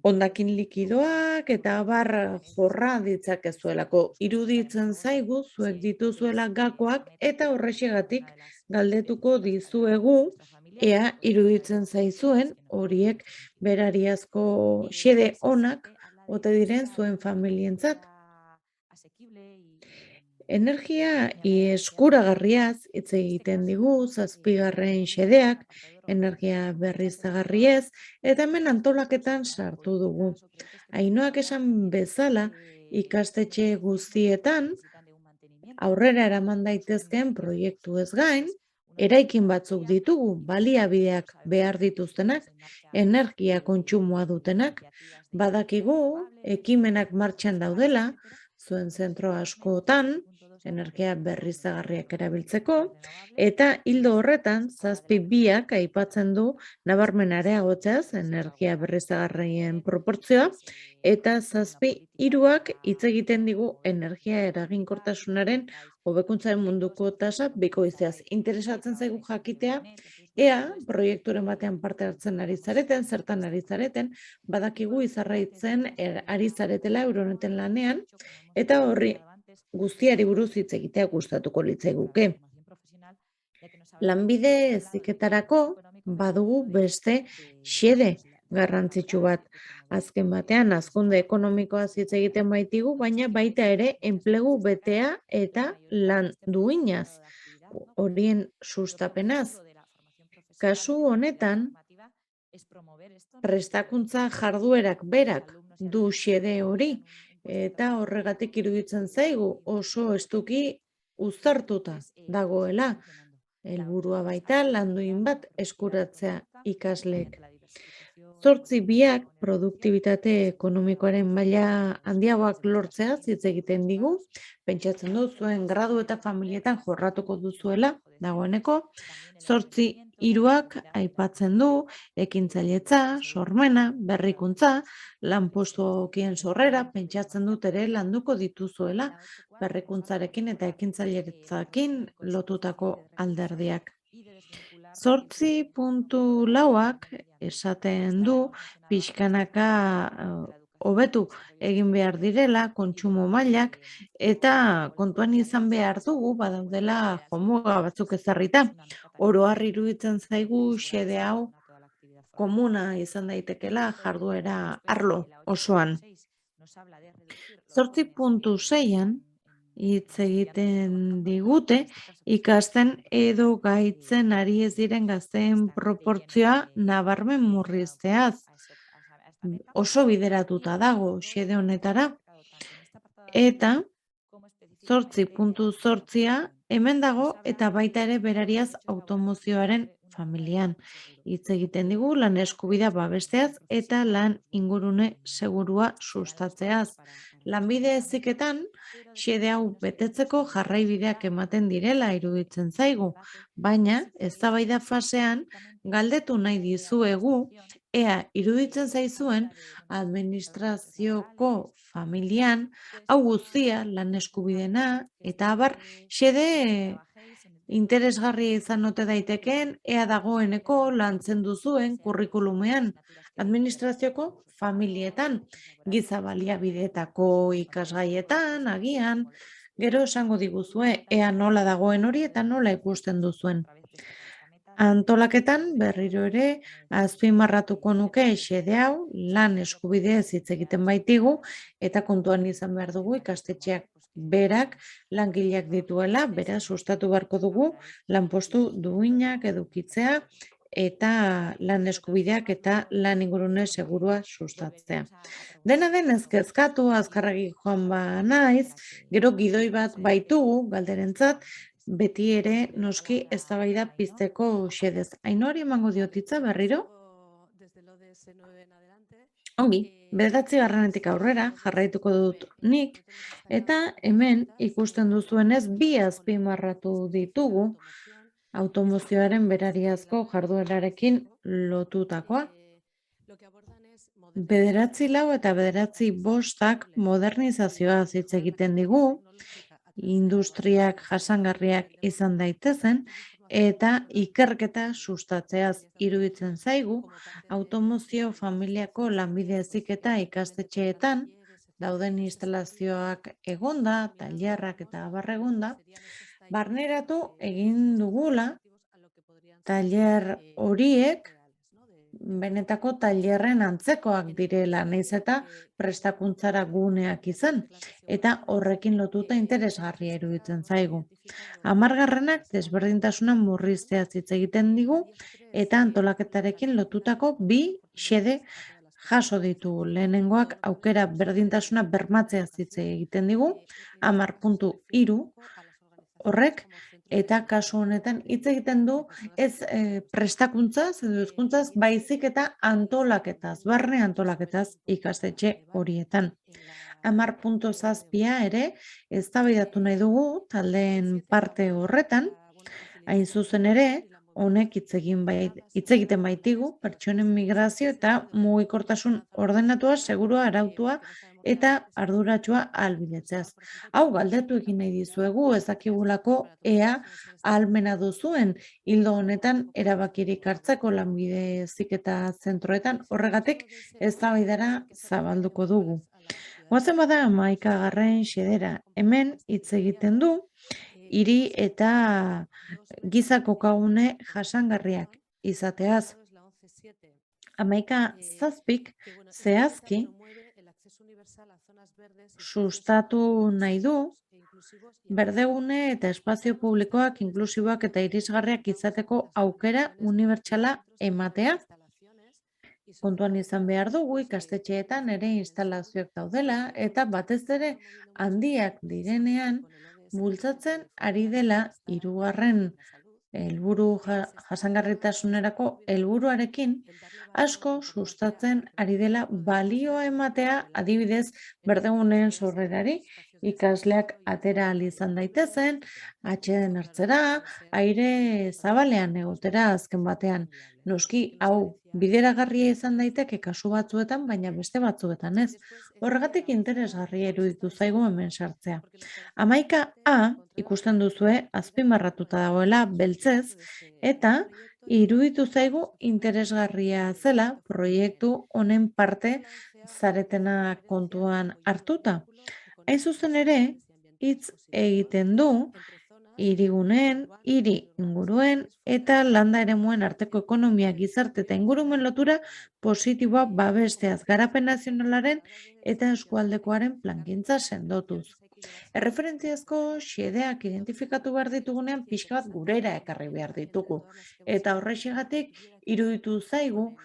Hondakin likidoak eta abar jorra ditzakezuelako. Iruditzen zaigu zuek dituzuela gakoak eta horrexegatik galdetuko dizuegu ea iruditzen zaizuen horiek berariazko xede onak ote diren zuen familientzat. Energia eskuragarriaz hitz egiten digu 7. xedeak, energia berriztagarriez, eta hemen antolaketan sartu dugu. Ainhoak esan bezala, ikastetxe guztietan aurrera eraman daitezkeen proiektu ez gain, eraikin batzuk ditugu, baliabideak behar dituztenak, energia kontsumoa dutenak, badakigu ekimenak martxan daudela, zuen zentro askotan, energia berriztagarriak erabiltzeko, eta ildo horretan 7.2ak aipatzen du nabarmen areagotzeaz energia berriztagarrien proportzioa, eta 7.3ak hitz egiten digu energia eraginkortasunaren hobekuntzaren munduko tasa bikoitzeaz. Interesatzen zaigu jakitea, ea proiekturen batean parte hartzen ari zareten, zertan ari zareten, badakigu izarraitzen ari zaretela Euroneten lanean, eta horri guztiari buruz hitz egitea gustatuko litzaiguke. Lanbide heziketarako badugu beste xede garrantzitsu bat. Azken batean, hazkunde ekonomikoaz hitz egiten baitigu, baina baita ere enplegu betea eta lan duinaz, horien sustapenaz. Kasu honetan, prestakuntza jarduerak berak du xede hori, eta horregatik iruditzen zaigu oso estuki uztartuta dagoela. Helburua baita landuin bat eskuratzea ikasleek. 8.2ak produktibitate ekonomikoaren maila handiagoak lortzea hitz egiten digu, pentsatzen du zuen gradu eta familietan jorratuko duzuela dagoeneko. 8.3ak aipatzen du ekintzailetza, sormena, berrikuntza, lanpostuen sorrera, pentsatzen dut ere landuko dituzuela berrikuntzarekin eta ekintzailetzarekin lotutako alderdiak. 8.4ak esaten du pixkanaka hobetu egin behar direla kontsumo mailak, eta kontuan izan behar dugu badaudela jomuga batzuk ezarrita. Oro har iruditzen zaigu xede hau komuna izan daitekela jarduera arlo osoan. 8.6an hitz egiten digute ikasten edo gaitzen ari ez diren gazteen proportzioa nabarmen murrizteaz. Oso bideratuta dago xede honetara. Eta 8.8a hemen dago eta baita ere berariaz automozioaren familian. Hitz egiten digu lan eskubidea babesteaz eta lan ingurune segurua sustatzeaz. Lanbide heziketan xede hau betetzeko jarraibideak ematen direla iruditzen zaigu, baina eztabaida fasean galdetu nahi dizuegu ea iruditzen zaizuen administrazioko familian hau guztia lan eskubidena eta abar xede interesgarria izan ote daitekeen, ea dagoeneko lantzen duzuen kurrikulumean, administrazioko familietan, giza baliabideetako ikasgaietan, agian, gero esango diguzue, ea nola dagoen hori eta nola ikusten duzuen. Antolaketan berriro ere azpimarratuko nuke xede hau lan eskubideez hitz egiten baitigu eta kontuan izan behar dugu ikastetxeak berak langileak dituela, beraz sustatu beharko dugu lanpostu duinak edukitzea eta lan eskubideak eta lan ingurune segurua sustatzea. Dena denez kezkatu azkarregi joan ba naiz, gero gidoi bat baitugu galderentzat, beti ere noski eztabaida pizteko xedez. Ainhoari emango diot hitza berriro? Ongi, 9. aurrera jarraituko dut nik, eta hemen ikusten duzuenez bi azpimarratu ditugu automozioaren berariazko jarduerarekin lotutakoa. 9.4 eta 9.5 modernizazioaz hitz egiten digu, industriak jasangarriak izan daitezen, eta ikerketa sustatzeaz iruditzen zaigu, automozio familiako lanbide heziketa ikastetxeetan, dauden instalazioak egonda, tailerrak eta abar egonda, barneratu egin dugula, tailer horiek benetako tailerren antzekoak direla, nahiz eta prestakuntzara guneak izan, eta horrekin lotuta interesgarria iruditzen zaigu. 10. desberdintasuna murriztea hitz egiten digu, eta antolaketarekin lotutako bi xede jaso ditugu. Lehenengoak aukera berdintasuna bermatzea hitz egiten digu, 10.3 horrek, eta kasu honetan hitz egiten du ez prestakuntzaz edo hezkuntzaz, baizik eta antolaketaz, barne antolaketaz ikastetxe horietan. 10.7 ere eztabaidatu nahi dugu taldeen parte horretan, hain zuzen ere, honek hitz egiten baitigu, pertsonen migrazio eta mugikortasun ordenatua, segurua, arautua eta arduratsua ahalbidetzeaz. Hau galdetu egin nahi dizuegu, ez dakigulako ea ahalmena duzuen ildo honetan erabakirik hartzeko lanbide heziketa zentroetan, horregatik eztabaidara zabalduko dugu. Goazen bada 11. xedera, hemen hitz egiten du, hiri eta giza kokagune jasangarriak izateaz. 11.7 zehazki sustatu nahi du berdegune eta espazio publikoak inklusiboak eta irisgarriak izateko aukera unibertsala ematea. Kontuan izan behar dugu ikastetxeetan ere instalazioak daudela eta batez ere handiak direnean bultzatzen ari dela 3. helburu jasangarritasunerako helburuarekin asko sustatzen ari dela balioa ematea, adibidez berdeguneen sorrerari, ikasleak atera ahal izan daitezen, atseden hartzera, aire zabalean egotera azken batean. Noski, hau bideragarria izan daiteke kasu batzuetan, baina beste batzuetan ez. Horregatik interesgarria iruditu zaigu hemen sartzea. 11a ikusten duzue azpimarratuta dagoela beltzez, eta iruditu zaigu interesgarria zela proiektu honen parte zaretena kontuan hartuta. Hain zuzen ere, hitz egiten du hiriguneen, hiri inguruen eta landa eremuen arteko ekonomia, gizarte eta ingurumen lotura positiboa babesteaz, garapen nazionalaren eta eskualdekoaren plangintza sendotuz. Erreferentziazko xedeak identifikatu behar ditugunean pixka bat gurera ekarri behar ditugu. Eta horrexegatik iruditu zaigu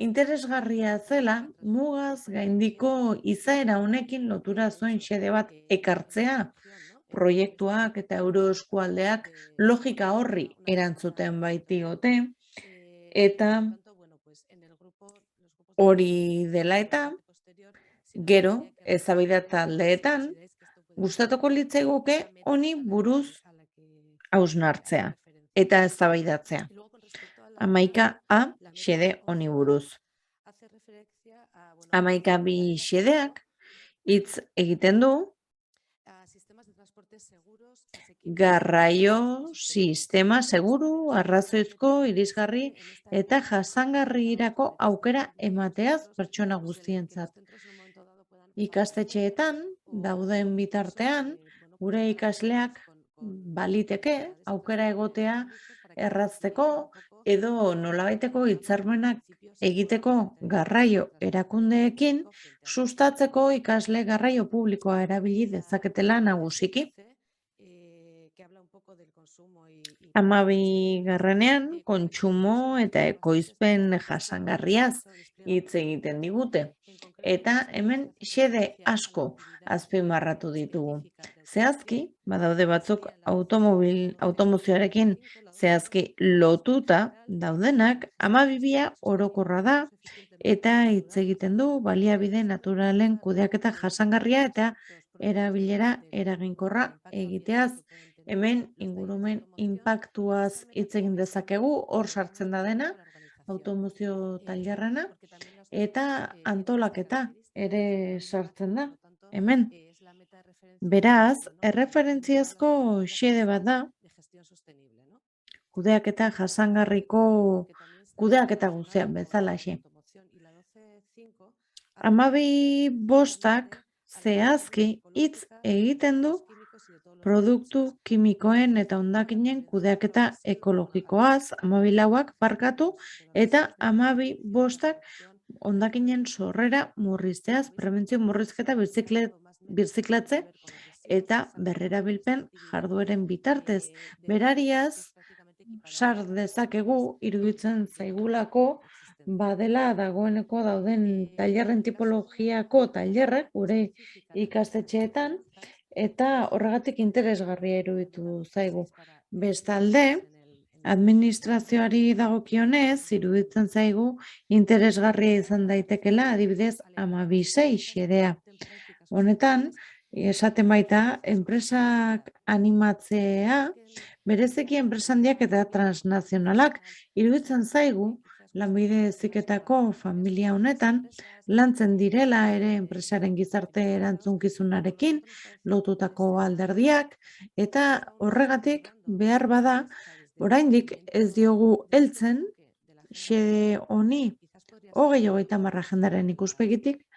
interesgarria zela mugaz gaindiko izaera honekin lotura zuen xede bat ekartzea, proiektuak eta euroeskualdeak logika horri erantzuten baitiote, eta hori dela eta gero eztabaida taldeetan gustatuko litzaiguke honi buruz hausnartzea eta eztabaidatzea. 11a xede honi buruz. 11b xedeak hitz egiten du garraio sistema seguru, arrazoizko, irisgarri eta jasangarrirako aukera emateaz pertsona guztientzat. Ikastetxeetan dauden bitartean, gure ikasleak baliteke aukera egotea errazteko edo nolabaiteko hitzarmenak egiteko garraio erakundeekin sustatzeko ikasle garraio publikoa erabili dezaketela nagusiki. 12. kontsumo eta ekoizpen jasangarriaz hitz egiten digute. Eta hemen xede asko azpimarratu ditugu. Zehazki, badaude batzuk automozioarekin zehazki lotuta daudenak, 12 orokorra da eta hitz egiten du baliabide naturalen kudeaketa jasangarria eta erabilera eraginkorra egiteaz. Hemen ingurumen inpaktuaz hitz egin dezakegu, hor sartzen da dena, automozio tailerrena, eta antolaketa ere sartzen da, hemen. Beraz, erreferentziazko xede bat da, kudeaketa jasangarriko kudeaketa guztian bezalaxe. 12 zehazki hitz egiten du produktu kimikoen eta hondakinen kudeaketa ekologikoaz, 12 barkatu, eta 12 hondakinen sorrera murrizteaz, prebentzio murrizketa birziklatze eta berrerabilpen jardueren bitartez. Berariaz, sar dezakegu iruditzen zaigulako badela dagoeneko dauden tailerren tipologiako tailerrak gure ikastetxeetan, eta horregatik interesgarria iruditu zaigu. Bestalde, administrazioari dagokionez, iruditzen zaigu interesgarria izan daitekela adibidez 12 xedea. Honetan, esaten baita, enpresak animatzea, berezeki enpresa handiak eta transnazionalak iruditzen zaigu, lanbide heziketako familia honetan, lantzen direla ere enpresaren gizarte erantzunkizunarekin, lotutako alderdiak, eta horregatik behar bada, oraindik ez diogu heltzen, xede honi 30 jendaren ikuspegitik,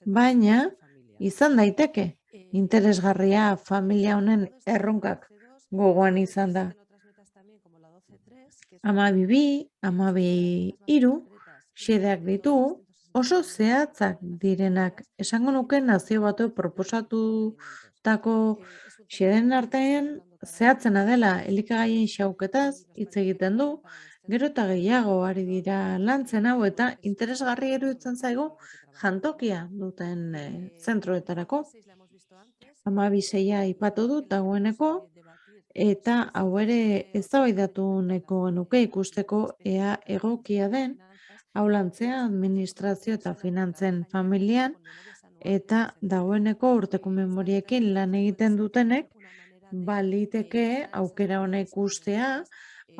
baina izan daiteke interesgarria familia honen erronkak gogoan izan da. 12, 13 xedeak ditugu, oso zehatzak direnak. Esango nuke Nazio Batuek proposatutako xedeen artean zehatzena dela elikagaien xauketaz hitz egiten du, gero eta gehiago ari dira lantzen hau eta interesgarri iruditzen zaigu jantokia duten zentroetarako. 12 aipatu dut dagoeneko, eta hau ere eztabaidatu nahiko genuke ikusteko ea egokia den hau lantzea administrazio eta finantzen familian, eta dagoeneko urteko memoriekin lan egiten dutenek baliteke aukera hona ikustea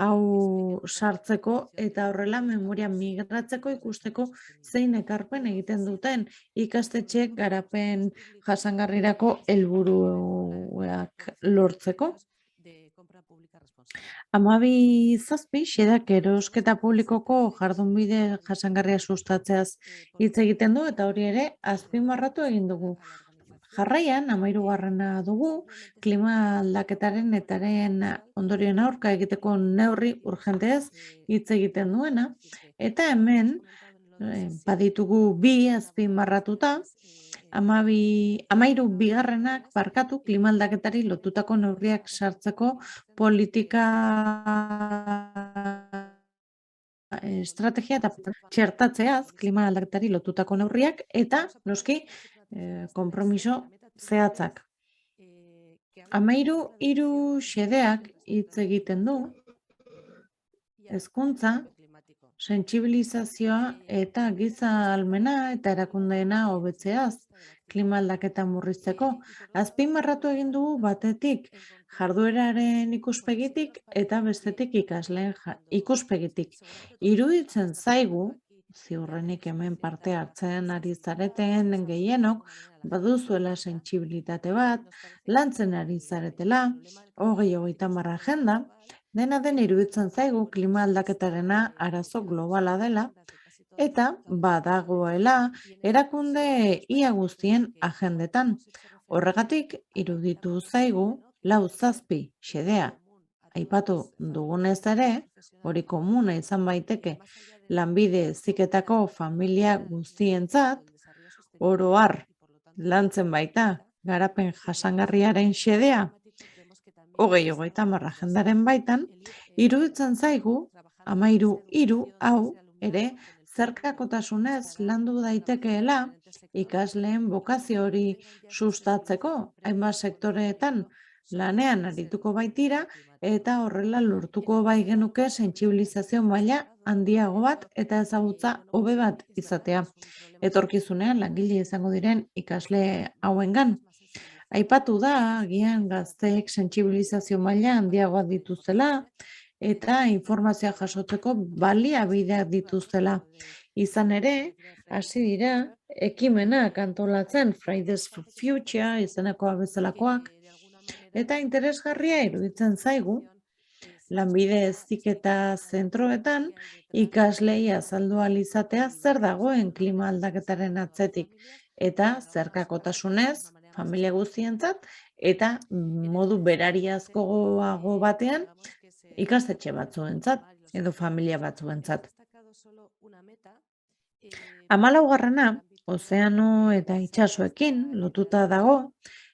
hau sartzeko eta horrela memoria migratzeko ikusteko zein ekarpen egiten duten ikastetxeek garapen jasangarrirako helburuak lortzeko. 12 xedak erosketa publikoko jardunbide jasangarria sustatzeaz hitz egiten du eta hori ere azpimarratu egin dugu. Jarraian, 13 dugu, klima aldaketaren etaren ondorioen aurka egiteko neurri urgenteaz hitz egiten duena, eta hemen baditugu 2 azpimarratuta, 13 bigarrenak barkatu klima aldaketari lotutako neurriak sartzeko politika estrategia eta txertatzeaz klima aldaketari lotutako neurriak eta noski konpromiso zehatzak. 13 xedeak hitz egiten du hezkuntza, sentsibilizazioa eta giza ahalmena eta erakundeena hobetzeaz klima aldaketa murrizteko. Azpimarratu egin dugu batetik jardueraren ikuspegitik eta bestetik ikasleen ikuspegitik. Iruditzen zaigu ziurrenik hemen parte hartzen ari zareten gehienok, baduzuela sentsibilitate bat, lantzen ari zaretela, 2030 agenda, dena den iruditzen zaigu klima aldaketarena arazo globala dela, eta badagoela erakunde ia guztien agendetan. Horregatik iruditu zaigu 4-7 xedea aipatu dugunez ere, hori komuna izan baiteke lanbide heziketako familia guztientzat, oro har lantzen baita garapen jasangarriaren xedea, 2030 agendaren baitan, iruditzen zaigu 13.3 hau ere zerkakotasunez landu daitekeela ikasleen bokazio hori sustatzeko hainbat sektoreetan lanean arituko baitira eta horrela lortuko bai genuke sentsibilizazio maila handiago bat eta ezagutza hobe bat izatea. Etorkizunean langile izango diren ikasle hauengan. Aipatu da, agian gazteek sentsibilizazio maila handiagoa dituztela eta informazioa jasotzeko baliabideak dituztela. Izan ere, hasi dira, ekimenak antolatzen Fridays for Future izenekoa bezalakoak, eta interesgarria iruditzen zaigu, lanbide heziketa zentroetan ikaslei azaldu ahal izatea zer dagoen klima aldaketaren atzetik eta zerkakotasunez familia guztientzat eta modu berariazkoago batean ikastetxe batzuentzat edo familia batzuentzat. 14. Ozeano eta itsasoekin lotuta dago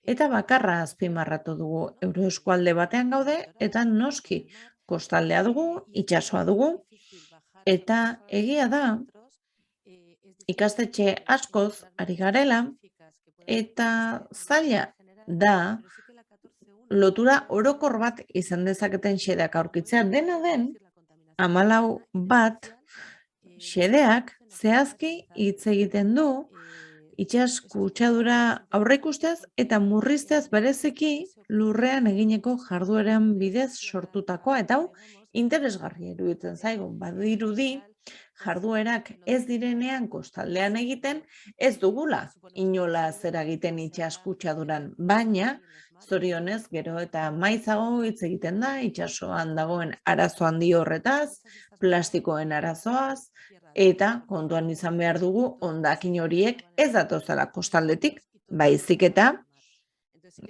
eta bakarra azpimarratu dugu. Euroeskualde batean gaude eta noski kostaldea dugu, itsasoa dugu eta egia da ikastetxe askoz ari garela eta zaila da lotura orokor bat izan dezaketen xedeak aurkitzea. Dena den 14 xedeak zehazki hitz egiten du itsas kutsadura aurreikustez eta murrizteaz bereziki lurrean egineko jardueran bidez sortutakoa eta hau interesgarria iruditzen zaigu. Badirudi jarduerak ez direnean kostaldean egiten ez dugula inolaz eragiten itsas kutsaduran, baina zorionez gero eta maizago hitz egiten da itsasoan dagoen arazo handi horretaz, plastikoen arazoaz, eta kontuan izan behar dugu hondakin horiek ez datozela kostaldetik, baizik eta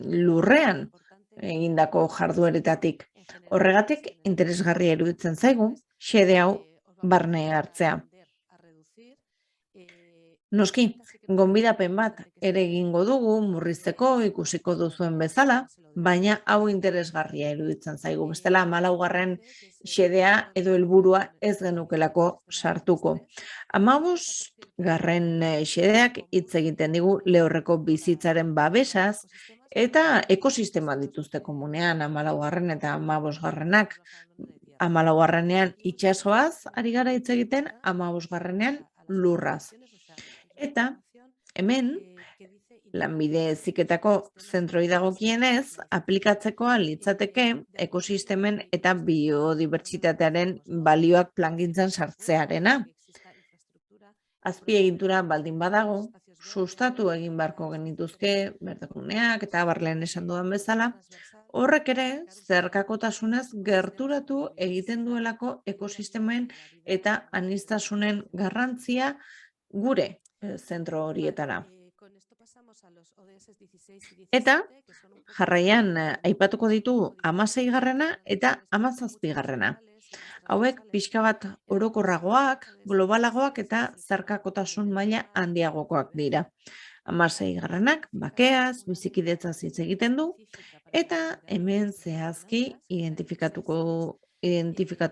lurrean egindako jardueretatik. Horregatik interesgarria iruditzen zaigu xede hau barne hartzea. Noski, gonbidapen bat ere egingo dugu murrizteko ikusiko duzuen bezala, baina hau interesgarria iruditzen zaigu. Bestela 14. xedea edo helburua ez genukelako sartuko. 15. xedeak hitz egiten digu lehorreko bizitzaren babesaz eta ekosistema dituzte komunean 14. eta 15. 14. itsasoaz ari gara hitz egiten, 15. lurraz. Eta hemen lanbide heziketako zentroi dagokienez aplikatzeko litzateke ekosistemen eta biodibertsitatearen balioak plangintzan sartzearena. Azpiegitura baldin badago, sustatu egin beharko genituzke berdeguneak eta abarlen esan dudan bezala, horrek ere zerkakotasunez gerturatu egiten duelako ekosistemen eta aniztasunen garrantzia gure zentro horietara. Eta jarraian aipatuko ditugu 16. eta 17. Hauek pixka bat orokorragoak, globalagoak eta zerkakotasun maila handiagokoak dira. 16. bakeaz, bizikidetzaz hitz egiten du, eta hemen zehazki identifikatu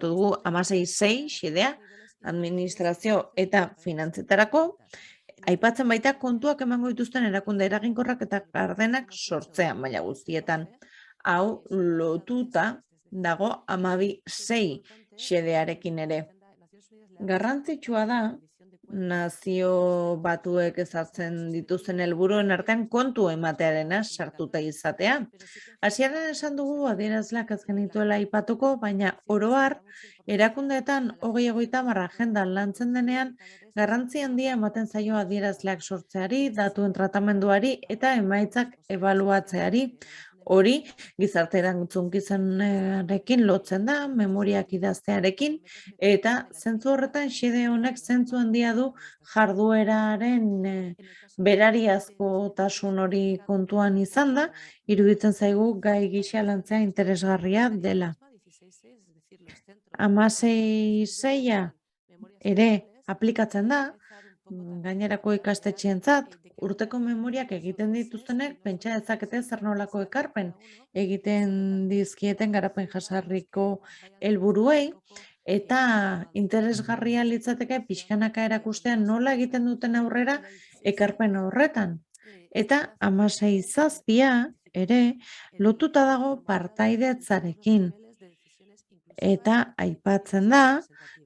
dugu 16.6 xedea, administrazio eta finantzetarako, aipatzen baita kontuak emango dituzten erakunde eraginkorrak eta gardenak sortzea maila guztietan. Hau lotuta dago 12.6 xedearekin ere. Garrantzitsua da Nazio Batuek ezartzen dituzten helburuen artean kontu ematearena sartuta izatea. Hasieran esan dugu adierazleak ez genituela aipatuko, baina oro har, erakundeetan 2030 agendan lantzen denean, garrantzi handia ematen zaio adierazleak sortzeari, datuen tratamenduari eta emaitzak ebaluatzeari. Hori, gizarte erantzukizunarekin lotzen da, memoriak idaztearekin, eta zentzu horretan xede honek zentzu handia du jardueraren berariazkotasun hori kontuan izan da, iruditzen zaigu gai gisa lantzea interesgarria dela. 16.6a ere aplikatzen da, gainerako ikastetxeentzat, urteko memoriak egiten dituztenek pentsa dezakete zer nolako ekarpen egiten dizkieten garapen jasarriko helburuei, eta interesgarria litzateke pixkanaka erakustean nola egiten duten aurrera ekarpen horretan. Eta 16.7a ere lotuta dago partaidetzarekin. Eta aipatzen da,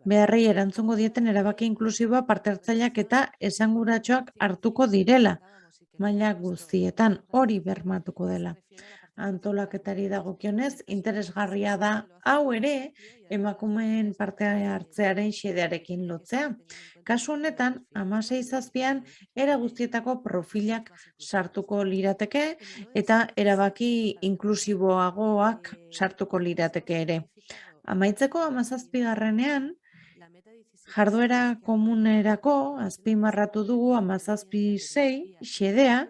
beharrei erantzungo dieten erabaki inklusiboa parte-hartzaileak eta esanguratsuak hartuko direla, maila guztietan hori bermatuko dela. Antolaketari dagokionez, interesgarria da hau ere emakumeen parte hartzearen xedearekin lotzea. Kasu honetan, 16.7an era guztietako profilak sartuko lirateke eta erabaki inklusiboagoak sartuko lirateke ere. Amaitzeko 17.ean, jarduera komunerako azpimarratu dugu 17.6 xedea,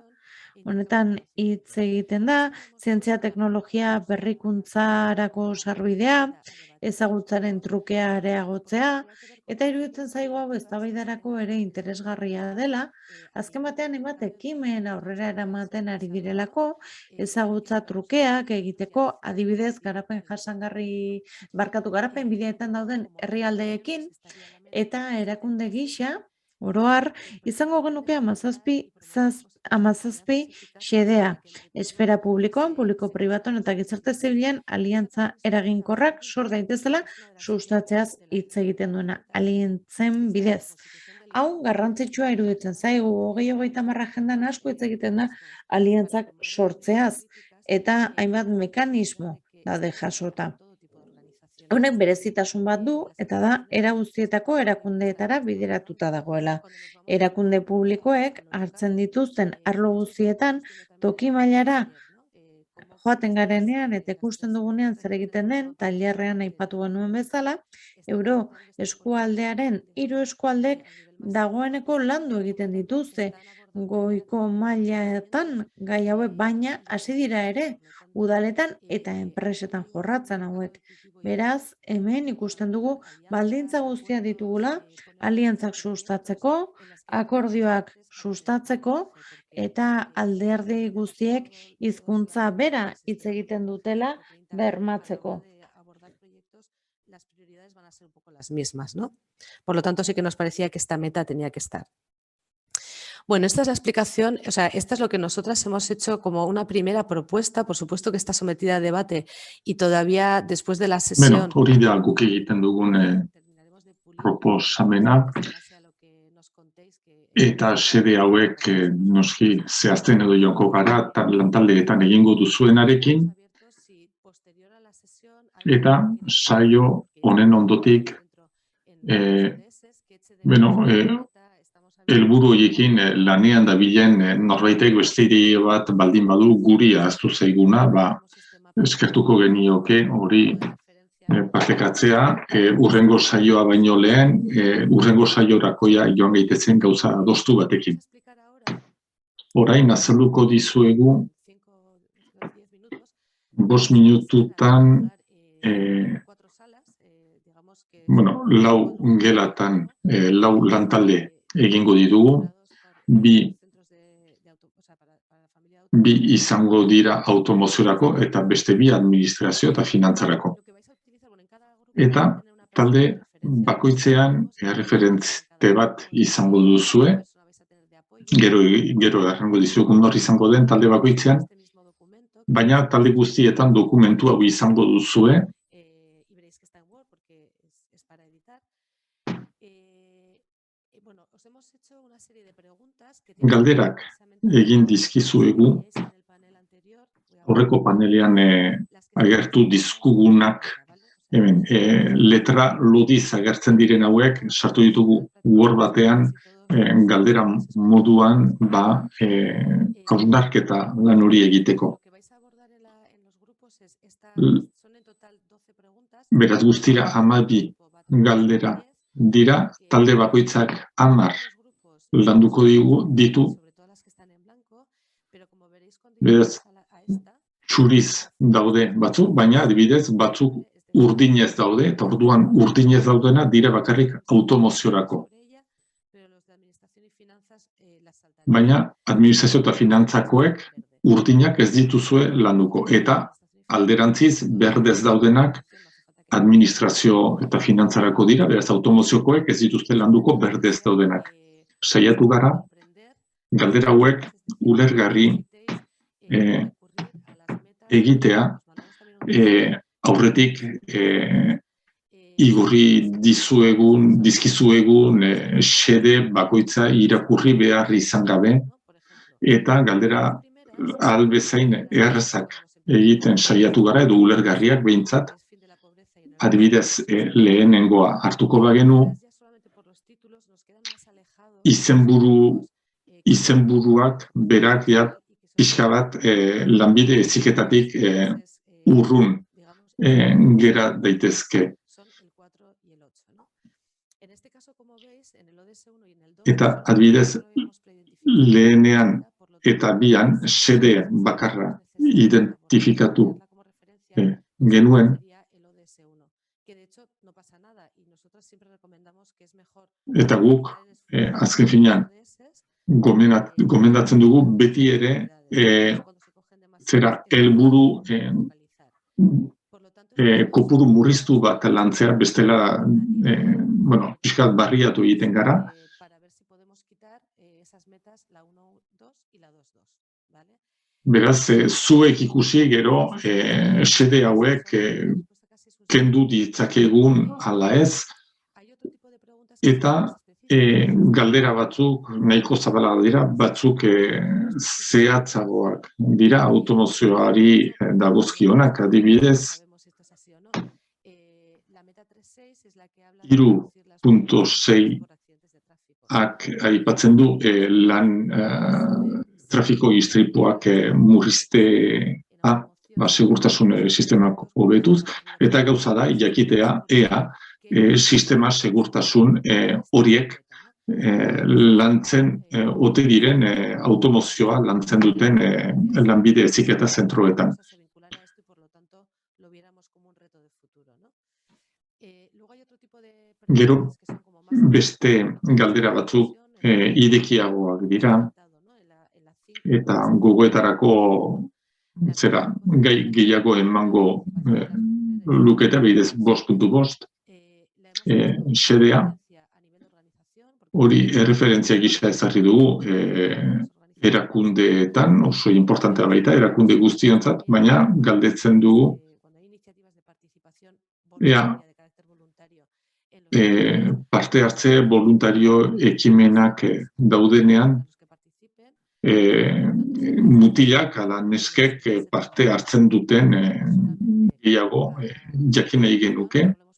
honetan hitz egiten da, zientzia teknologia berrikuntzarako sarbidea, ezagutzaren trukea areagotzea, eta iruditzen zaigu hau eztabaidarako ere interesgarria dela, azken batean hainbat ekimen aurrera eramaten ari direlako, ezagutza trukeak egiteko, adibidez garapen bideetan dauden herrialdeekin, eta erakunde gisa, oro har, izango genuke 17 xedea. Esfera publikoan, publiko-pribatuan eta gizarte zibilean aliantza eraginkorrak sor daitezela sustatzeaz hitz egiten duena aliantzen bidez. Hau garrantzitsua iruditzen zaigu 2030 agendan asko hitz egiten da aliantzak sortzeaz eta hainbat mekanismo daude jasota. Honek berezitasun bat du eta da era guztietako erakundeetara bideratuta dagoela. Erakunde publikoek hartzen dituzten arlo guztietan toki mailara joaten garenean eta ikusten dugunean zer egiten den, tailerrean aipatu genuen bezala, euro eskualdearen 3 eskualdek dagoeneko landu egiten dituzte goiko mailatan gai hauek, baina hasi dira ere udaletan eta enpresetan jorratzen hauek. Beraz, hemen ikusten dugu baldintza guztiak ditugula, aliantzak sustatzeko, akordioak sustatzeko eta alderdi guztiek hizkuntza bera hitz egiten dutela bermatzeko. Las prioridades van a ser un poco las mismas, ¿no? Por lo tanto, sí que nos parecía que esta meta tenía que estar. Bueno, esta es la explicación, o sea, esta es lo que nosotras hemos hecho como una primera propuesta, por supuesto que está sometida a debate y todavía después de la sesión... Hori da guk egiten dugun proposamena, eta xede hauek noski zehazten edo joko gara lantaldeetan egingo duzuenarekin, eta saio honen ondotik helburu horiekin lanean dabilen norbaitek besteari bat baldin badu guri ahaztu zaiguna, eskertuko genioke hori partekatzea, urrengo saioa baino lehen, urrengo saiorakoia joan gaitezen gauza adostu batekin. Orain azalduko dizuegu 5 minututan 4 gelatan, 4 lantalde egingo ditugu, bi izango dira automoziorako eta beste 2 administrazio eta finantzarako. Eta talde bakoitzean erreferente bat izango duzue, gero errango dizugu nor izango den talde bakoitzean, baina talde guztietan dokumentu hau izango duzue, Bueno, os hemos hecho una serie de preguntas que Galderak egin dizkizuegu aurreko panelean agertu dizkugunak, hemen, letra lodiz agertzen diren hauek, sartu ditugu Word batean, galdera moduan, hausnarketa lan hori egiteko. Beraz guztira 12 galdera dira, talde bakoitzak 10 landuko ditu, beraz txuriz daude batzuk, baina adibidez batzuk urdinez daude, eta orduan urdinez daudena dira bakarrik automoziorako. Baina administrazio eta finantzakoek urdinak ez dituzue landuko, eta alderantziz berdez daudenak administrazio eta finantzarako dira, beraz automoziokoek ez dituzte landuko berdez daudenak. Saiatu gara, galdera hauek ulergarri egitea, aurretik igorri dizkizuegun xede bakoitza irakurri behar izan gabe, eta galdera ahal bezain errezak egiten saiatu gara, edo ulergarriak behintzat, adibidez lehenengoa hartuko bagenu, izenburuak berak pixka bat lanbide heziketatik urrun gera daitezke. Eta adibidez lehenean eta bian xede bakarra identifikatu genuen, eta guk azken finean gomendatzen dugu beti ere helburu kopuru murriztu bat lantzea, bestela pixkat barriatu egiten gara. Beraz, zuek ikusi gero xede hauek kendu ditzakegun ala ez, eta galdera batzuk nahiko zabala dira, batzuk zehatzagoak dira automozioari dagozkionak, adibidez 3.6ak aipatzen du trafiko istripuak murriztea, segurtasun sistemak hobetuz, eta gauza da jakitea ea sistema segurtasun horiek lantzen ote diren automozioa lantzen duten lanbide heziketa zentroetan. Gero beste galdera batzuk idekiagoak dira, eta gogoetarako gai gehiago emango luketa, bidez 5.5, xedea, hori erreferentzia gisa ezarri dugu erakundeetan, oso importantea baita, erakunde guztiontzat, baina galdetzen dugu parte hartze voluntario ekimenak daudenean, mutilak ala neskek parte hartzen duten gehiago jakin nahi genuke.